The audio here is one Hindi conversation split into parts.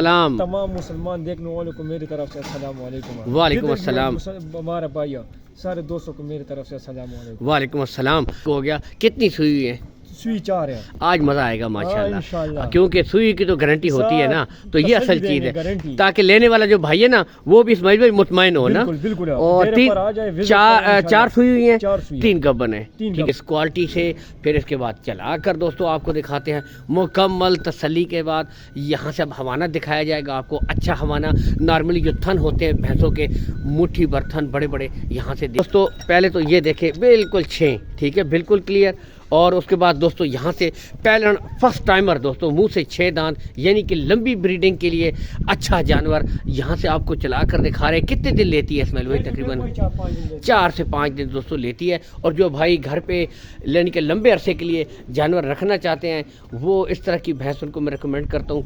सलाम। तमाम मुसलमान देखने वालों को मेरी तरफ से अस्सलाम वालेकुम। वालेकुम अस्सलाम। हमारे भाई सारे दोस्तों को मेरी तरफ से अस्सलाम वालेकुम। वालेकुम अस्सलाम। हो गया, कितनी सुई हुई है? सुई 4 है। आज मज़ा आएगा माशाल्लाह, इंशाल्लाह। क्योंकि सुई की तो गारंटी होती है ना, तो ये असल चीज़ है, गारंटी। ताकि लेने वाला जो भाई है ना वो भी इस्माइल भाई मुतमईन हो ना। बिल्कुल। और चार सुई हुई है, 3 गब्बन है। ठीक है, इस क्वालिटी से फिर इसके बाद चला कर दोस्तों आपको दिखाते हैं मुकम्मल तसल्ली के बाद। यहाँ से अब हवाना दिखाया जाएगा आपको, अच्छा हवाना। नॉर्मली जो थन होते हैं भैंसों के, मुट्ठी भर थन बड़े बड़े, यहाँ से दोस्तों पहले तो ये देखे बिल्कुल 6, ठीक है, बिल्कुल क्लियर। और उसके बाद दोस्तों यहाँ से पहलन फर्स्ट टाइमर दोस्तों, मुंह से 6 दांत, यानी कि लंबी ब्रीडिंग के लिए अच्छा जानवर यहाँ से आपको चला कर दिखा रहे हैं। कितने दिन लेती है इस्माइल भाई? तकरीबन 4 से 5 दिन दोस्तों लेती है। और जो भाई घर पे यानी कि लंबे अरसे के लिए जानवर रखना चाहते हैं, वो इस तरह की भैंस उनको मैं रिकमेंड करता हूँ।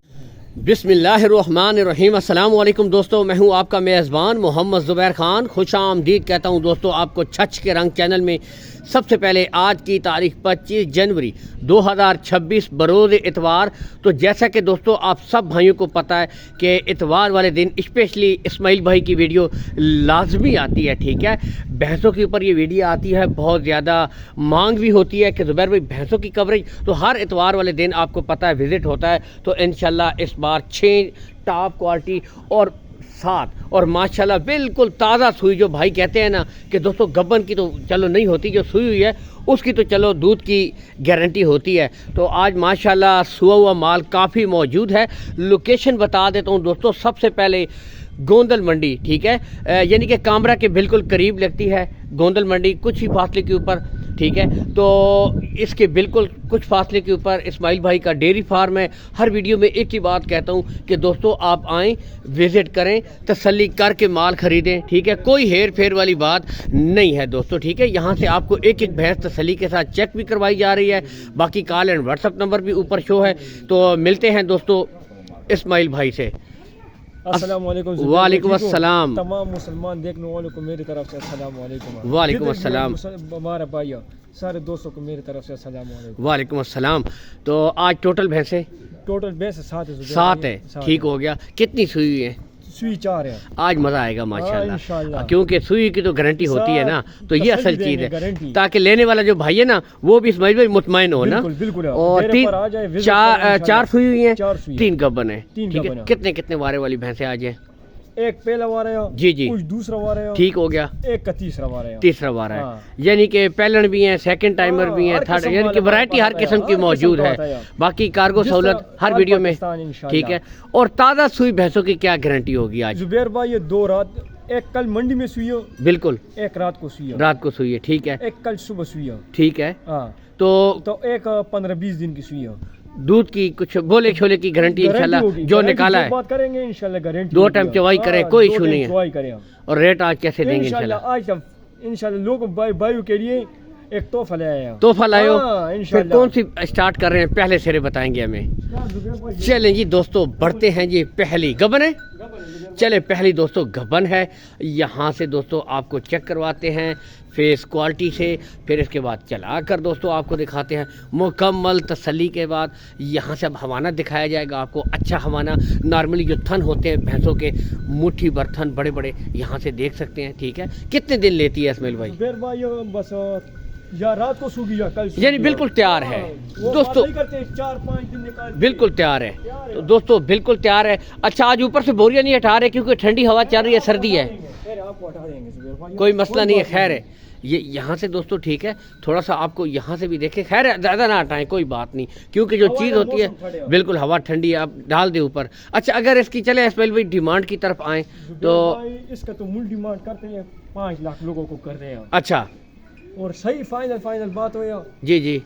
बिस्मिल्लाहिर्रहमानिर्रहीम। अस्सलाम वालेकुम दोस्तों, मैं हूं आपका मेज़बान मोहम्मद ज़ुबैर ख़ान। खुश आमदीद कहता हूं दोस्तों आपको छछ के रंग चैनल में। सबसे पहले आज की तारीख 25 जनवरी 2026 बरोज़ इतवार। तो जैसा कि दोस्तों आप सब भाइयों को पता है कि इतवार वाले दिन स्पेशली इस्माइल भाई की वीडियो लाजमी आती है, ठीक है। भैंसों के ऊपर ये वीडियो आती है, बहुत ज़्यादा मांग भी होती है कि ज़ुबैर भाई भैंसों की कवरेज, तो हर इतवार वाले दिन आपको पता है विज़िट होता है। तो इंशाल्लाह इस बार 6 टॉप क्वालिटी और 7 और माशाल्लाह बिल्कुल ताज़ा सुई, जो भाई कहते हैं ना कि दोस्तों गब्बन की तो चलो नहीं होती, जो सुई हुई है उसकी तो चलो दूध की गारंटी होती है। तो आज माशाल्लाह सुआ हुआ माल काफ़ी मौजूद है। लोकेशन बता देता हूँ दोस्तों, सबसे पहले गोंदल मंडी, ठीक है, यानी कि कामरा के बिल्कुल करीब लगती है गोंदल मंडी, कुछ ही फासले के ऊपर, ठीक है। तो इसके बिल्कुल कुछ फासले के ऊपर इस्माइल भाई का डेयरी फार्म है। हर वीडियो में एक ही बात कहता हूँ कि दोस्तों आप आएँ, विज़िट करें, तसल्ली करके माल ख़रीदें, ठीक है। कोई हेर फेर वाली बात नहीं है दोस्तों, ठीक है। यहाँ से आपको एक एक भैंस तसल्ली के साथ चेक भी करवाई जा रही है। बाकी कॉल एंड व्हाट्सअप नंबर भी ऊपर शो है। तो मिलते हैं दोस्तों इस्माइल भाई से। अस्सलाम वालेकुम। वालेकुम अस्सलाम। तमाम मुसलमान देखने वालों को मेरी तरफ से अस्सलाम वालेकुम। वालेकुम अस्सलाम। हमारे भाई सारे दोस्तों को मेरी तरफ से अस्सलाम वालेकुम। वालेकुम अस्सलाम। तो आज टोटल भैंसे? टोटल भैंस 7 है। ठीक हो गया। कितनी सुई हुई है? सुई 4 है। आज मज़ा आएगा माशाल्लाह, इंशाल्लाह। क्योंकि सुई की तो गारंटी होती है ना, तो ये असल चीज़ है, गारंटी। ताकि लेने वाला जो भाई है ना वो भी इस्माइल भाई मुतमईन हो ना। बिल्कुल। और 4 सुई हुई है, 3 गब्बन है, ठीक है। कितने वारे वाली भैंसें आज है? एक पहला वार है जी, कुछ दूसरा वार है, ठीक हो गया। एक का तीसरा वार है। तीसरा वार है, यानी कि पहलन भी है, सेकंड टाइमर भी है, थर्ड, यानी कि वैरायटी हर किस्म की मौजूद है। बाकी कार्गो सहूलत हर वीडियो में, ठीक है। और ताज़ा सुई भैंसों की क्या गारंटी होगी आज? जुबैर भाई ये 2 रात, एक कल मंडी में सुई हो, बिल्कुल, एक रात को सुई हो, रात को सुई है, ठीक है। एक कल सुबह सुई हो, ठीक है। तो एक 15-20 दिन की सुई हो। दूध की कुछ बोले छोले की गारंटी इंशाल्लाह जो निकाला है, बात करेंगे इंशाल्लाह गारंटी। 2 टाइम चवाई करें, कोई इशू नहीं है। और रेट आज कैसे देंगे इंशाल्लाह? आज इंशाल्लाह लोग भाइयों के लिए एक तोहफा ले आए हो। तोहफा लाए हो? फिर कौन सी स्टार्ट कर रहे हैं? पहले सिरे बताएंगे हमें। चलें जी दोस्तों, बढ़ते हैं जी। पहली गबन है, चले पहली दोस्तों गबन है। यहाँ से दोस्तों आपको चेक करवाते हैं फेस क्वालिटी से, फिर इसके बाद चला कर दोस्तों आपको दिखाते हैं मुकम्मल तसल्ली के बाद। यहाँ से अब हवाना दिखाया जाएगा आपको, अच्छा हवाना। नॉर्मली जो थन होते हैं भैंसों के, मुट्ठी भर थन बड़े बड़े, यहाँ से देख सकते हैं, ठीक है। कितने दिन लेती है इस्माइल भाई? बस या रात को सूगी या कल, यानी बिल्कुल तैयार है दोस्तों, 4-5 दिन निकाल, बिल्कुल तैयार है। तो दोस्तों बिल्कुल तैयार है। अच्छा, आज ऊपर से बोरिया नहीं हटा रहे क्योंकि ठंडी हवा चल रही है, सर्दी है, कोई मसला नहीं है, खैर है। ये यहाँ से दोस्तों ठीक है, थोड़ा सा आपको यहाँ से भी देखें, खैर है, ज़्यादा ना हटाएं, कोई बात नहीं, क्योंकि जो चीज़ होती है बिल्कुल हवा ठंडी है, आप डाल दे ऊपर। अच्छा, अगर इसकी चले इस्माइल भाई डिमांड की तरफ आए तो इसका तो मूल डिमांड करते हैं 5 लाख लोगों को कर रहे हैं। अच्छा, और सही फाइनल बात हो जी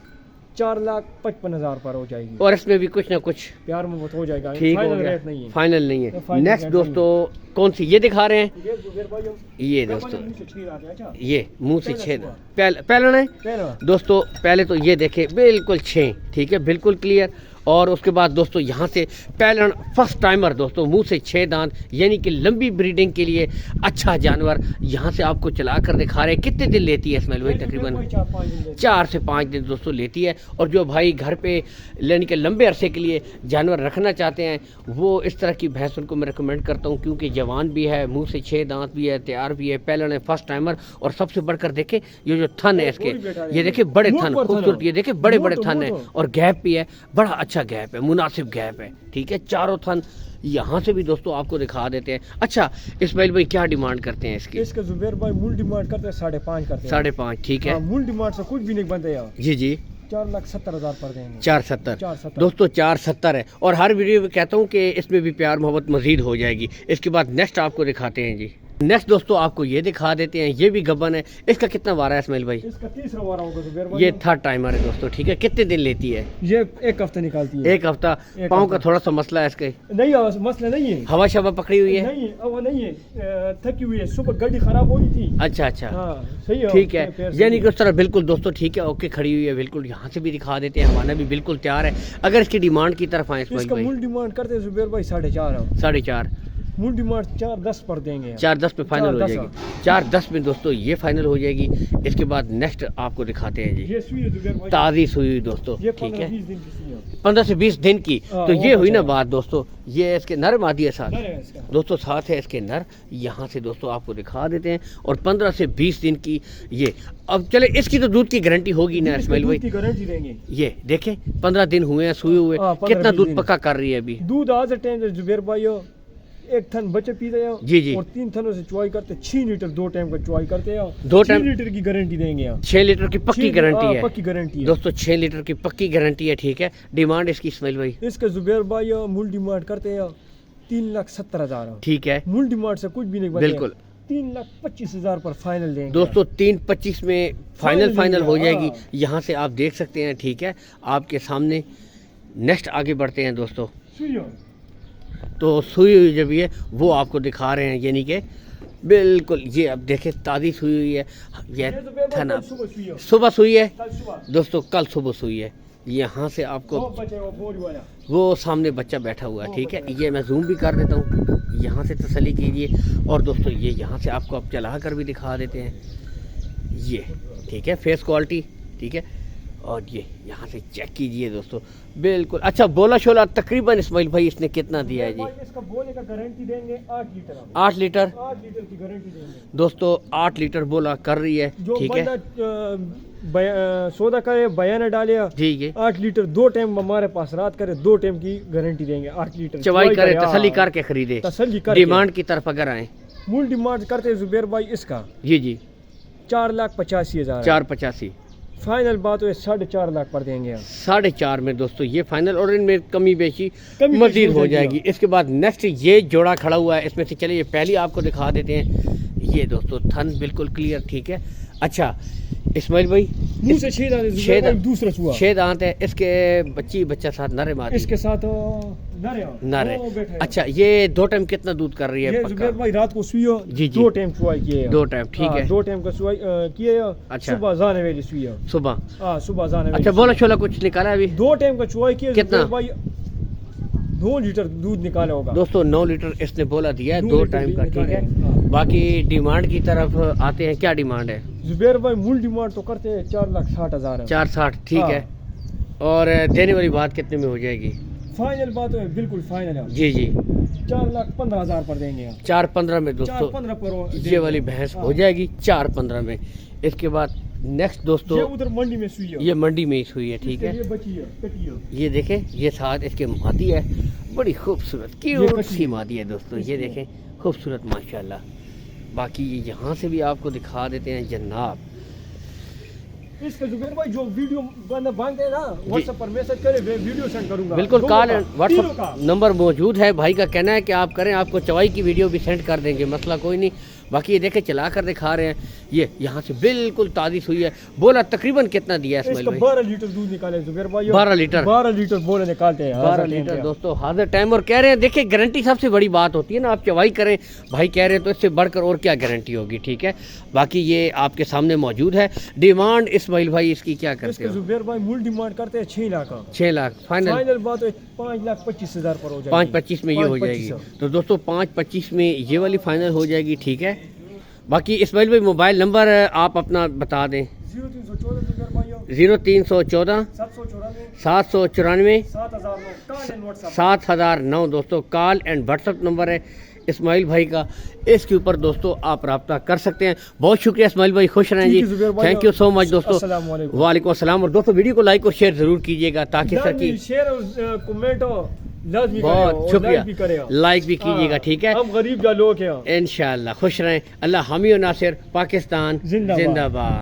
4,55,000 पर हो जाएगी। और इसमें भी कुछ ना कुछ प्यार मोहब्बत हो जाएगा, ठीक हो गया, फाइनल नहीं है। नेक्स्ट दोस्तों कौन सी ये दिखा रहे हैं? ये दोस्तों ये मुंह से 6 पहले है दोस्तों। पहले तो ये देखे बिल्कुल 6, ठीक है, बिल्कुल क्लियर। और उसके बाद दोस्तों यहाँ से पैलन फर्स्ट टाइमर दोस्तों, मुंह से 6 दांत, यानी कि लंबी ब्रीडिंग के लिए अच्छा जानवर यहाँ से आपको चला कर दिखा रहे हैं। कितने दिन लेती है इस्माइल भाई? तकरीबन 4 से 5 दिन दोस्तों लेती है। और जो भाई घर पे यानी कि लंबे अरसे के लिए जानवर रखना चाहते हैं वो इस तरह की भैंस उनको मैं रिकमेंड करता हूँ, क्योंकि जवान भी है, मुंह से 6 दांत भी है, तैयार भी है, पैलन है, फर्स्ट टाइमर। और सबसे बढ़कर देखे ये जो थन है इसके, ये देखे बड़े थन, खूबसूरत, ये देखे बड़े बड़े थन है। और गैप भी है, बड़ा अच्छा गैप है, मुनासिब गैप है, ठीक है। चारों थन यहाँ से भी दोस्तों आपको दिखा देते हैं। अच्छा इस्माइल भाई क्या डिमांड करते हैं इसकी? इसका जुबैर भाई मूल डिमांड करते हैं 5.5 करते हैं। 5.5 ठीक है। मूल डिमांड से कुछ भी नहीं बनते यार। जी जी 4,70,000 पर देंगे। 470 दोस्तों 470 है। और हर वीडियो में कहता हूँ कि इसमें भी प्यार मोहब्बत मजीद हो जाएगी। इसके बाद नेक्स्ट आपको दिखाते हैं जी। नेक्स्ट दोस्तों आपको ये दिखा देते हैं, ये भी गब्बन है। इसका कितना वारा है इस्माइल भाई? इसका 3रा वारा होगा जुबैर भाई। ये थर्ड टाइमर है दोस्तों, ठीक है। कितने दिन लेती है? ये 1 हफ्ता निकालती है। 1 हफ्ता। पाँव का थोड़ा सा मसला है इसके? नहीं मसला नहीं है, हवा शवा पकड़ी हुई है? नहीं वो नहीं है, थकी हुई है, सुबह गाड़ी खराब हुई थी। अच्छा अच्छा सही है, ठीक है। यानी कि उस तरह बिल्कुल दोस्तों ठीक है, ओके खड़ी हुई है बिल्कुल। यहाँ से भी दिखा देते हैं, हमारा भी बिल्कुल तैयार है। अगर इसकी डिमांड की तरफ आए इस्माइल भाई? मूल डिमांड करते हैं जुबैर भाई 4.5। 4.5 मूल डिमांड 4.10 पर देंगे। 4.10 पे फाइनल हो जाएगी। 4.10 में दोस्तों ये फाइनल हो जाएगी। इसके बाद नेक्स्ट आपको दिखाते हैं जी। ये सुई है जुबैर भाई, ताज़ी सुई हुई दोस्तों, ठीक है। 15 से 20 दिन की। तो वो ये हुई ना बचा बात दोस्तों। ये इसके नर मादी है साथ नर है इसका। दोस्तों, साथ है इसके नर। यहाँ से दोस्तों आपको दिखा देते हैं। और 15 से 20 दिन की ये। अब चले इसकी तो दूध की गारंटी होगी ना इस्माइल भाई? गारंटी देंगे। ये देखे 15 दिन हुए हैं सुई हुए, 15 कितना दूध दिन। पक्का कर रही है अभी? दूध आज टाइम जुबैर भाई 1 थन बच्चे पीते हैं जी जी। और 3 थनों से चुवाई करते, 6 लीटर 2 टाइम का चुवाई करते हैं। 2 6 टाइम लीटर की गारंटी देंगे यहाँ। 6 लीटर की पक्की गारंटी है। पक्की गारंटी है दोस्तों, 6 लीटर की पक्की गारंटी है, ठीक है। डिमांड इसकी इस्माइल भाई? इसका जुबैर भाई मूल डिमांड करते हैं 3,70,000, ठीक है। मूल डिमांड से कुछ भी नहीं बनता। बिल्कुल 3,25,000 पर फाइनल देंगे दोस्तों। 3.25 में फाइनल हो जाएगी। हाँ। यहाँ से आप देख सकते हैं, ठीक है, आपके सामने। नेक्स्ट आगे बढ़ते हैं दोस्तों। तो सुई हुई जब ये वो आपको दिखा रहे हैं, यानी कि बिल्कुल ये अब देखे ताज़ी सुई हुई है। ये थना सुबह सुई है दोस्तों, कल सुबह सुई है। यहाँ से आपको वो सामने बच्चा बैठा हुआ है, ठीक है। ये मैं जूम भी कर देता हूँ, यहाँ से तसल्ली कीजिए। और दोस्तों ये यहाँ से आपको अब चला कर भी दिखा देते हैं, ये ठीक है, फेस क्वालिटी, ठीक है। और ये यहाँ से चेक कीजिए दोस्तों, बिल्कुल अच्छा। बोला शोला तकरीबन इस्माइल भाई इसने कितना दिया है जी? इसका बोले का गारंटी देंगे 8 लीटर। 8 लीटर 8 लीटर की गारंटी देंगे दोस्तों। 8 लीटर बोला कर रही है, ठीक है। सौदा करे बयान डाले, ठीक है। 8 लीटर 2 टाइम हमारे पास रात करे, 2 टाइम की गारंटी देंगे। 8 लीटर चवाई करे, तसल्ली करके खरीदे, तसल्ली करके। डिमांड की तरफ अगर आए, मूल डिमांड करते जुबैर भाई इसका जी जी 4,85,000। 4.85 फाइनल बात है 4.5 लाख पर देंगे। 4.5 में दोस्तों ये फाइनल। और इनमें कमी बेची कमी मजीद बेशी हो जाएगी। इसके बाद नेक्स्ट ये जोड़ा खड़ा हुआ है, इसमें से चलिए ये पहली आपको दिखा देते हैं। ये दोस्तों थन बिल्कुल क्लियर, ठीक है। अच्छा इस्माइल भाई, मुंह से 6 दांत, दूसरा चुआ 6 दांत है इसके। बच्चा साथ नर मादी? इसके साथ नर है। अच्छा ये 2 टाइम कितना दूध कर रही है? ये जुबैर भाई रात को सुइयो जी जी 2 टाइम चुवाई किए। 2 टाइम, ठीक है। 2 टाइम का चुवाई किए। अच्छा। सुबह जाने वाली सुइयो, सुबह? हां सुबह जाने वाली। अच्छा बोला छोला कुछ निकाला अभी? 2 टाइम का चुवाई किए कितना भाई? 2 लीटर दूध निकाला होगा दोस्तों। 9 लीटर इसने बोला दिया है 2 टाइम का, ठीक है। बाकी डिमांड की तरफ आते हैं, क्या डिमांड है जुबैर भाई? मूल डिमांड तो करते हैं 4,60,000 460, ठीक है। और देने वाली बात कितने में हो जाएगी? फाइनल बात है, बिल्कुल फाइनल है जी जी 4,15,000 पर देंगे। 4.15 में दोस्तों 4.15 पर ये वाली भैंस हो जाएगी 4.15 में। इसके बाद नेक्स्ट दोस्तों ये उधर मंडी में सुई है, ये मंडी में ही हुई है, ठीक है। ये बची है, कटी है। ये देखें, ये साथ इसके मादी है, बड़ी खूबसूरत क्यूट सी मादी है दोस्तों। ये देखें खूबसूरत माशाल्लाह। बाकी यहाँ से भी आपको दिखा देते हैं जनाब। इसका जुबैर भाई जो वीडियो बंदा मांगते हैं ना, व्हाट्सएप पर मैसेज करे, मैं वीडियो सेंड करूंगा। बिल्कुल, कॉल व्हाट्सएप नंबर मौजूद है। भाई का कहना है कि आप करें, आपको चवाई की वीडियो भी सेंड कर देंगे, मसला कोई नहीं। बाकी ये देखे चला कर दिखा रहे हैं, ये यहाँ से बिल्कुल ताज़ी सुई है। बोला तकरीबन कितना दिया है इसका इस्माइल भाई? 12 लीटर दूध निकाले जुबैर भाई। 12 लीटर 12 लीटर बोले निकालते हैं 12 लीटर दोस्तों हाजिर टाइम। और कह रहे हैं देखिए गारंटी सबसे बड़ी बात होती है ना, आप चवाई करें भाई कह रहे हैं तो इससे बढ़कर और क्या गारंटी होगी, ठीक है। बाकी ये आपके सामने मौजूद है। डिमांड इस्माइल भाई इसकी क्या करते इसका हो? जुबैर भाई मूल डिमांड करते हैं 6 लाख का। 6 लाख फाइनल? फाइनल बात 5,25,000 पर हो जाएगी। 5,25 में ये हो जाएगी। तो दोस्तों 5,25 में ये वाली फाइनल हो जाएगी, ठीक है। बाकी इस्माइल भाई मोबाइल नंबर आप अपना बता दें। 0314 जुबैर भाई 0314 794 794 7009 7009 दोस्तों कॉल एंड व्हाट्सअप नंबर है इस्माइल भाई का। इसके ऊपर दोस्तों आप रब्ता कर सकते हैं। बहुत शुक्रिया इस्माइल भाई, खुश रहें जी। थैंक यू सो मच दोस्तों। वालेकुम अस्सलाम। और दोस्तों वीडियो को लाइक और शेयर ज़रूर कीजिएगा ताकि सर की शेयर और कमेंट लाजमी बहुत शुक्रिया, लाइक भी कीजिएगा, ठीक है। हम गरीब लोग हैं। इंशाअल्लाह खुश रहें। अल्लाह हामी और नासिर, पाकिस्तान जिंदाबाद।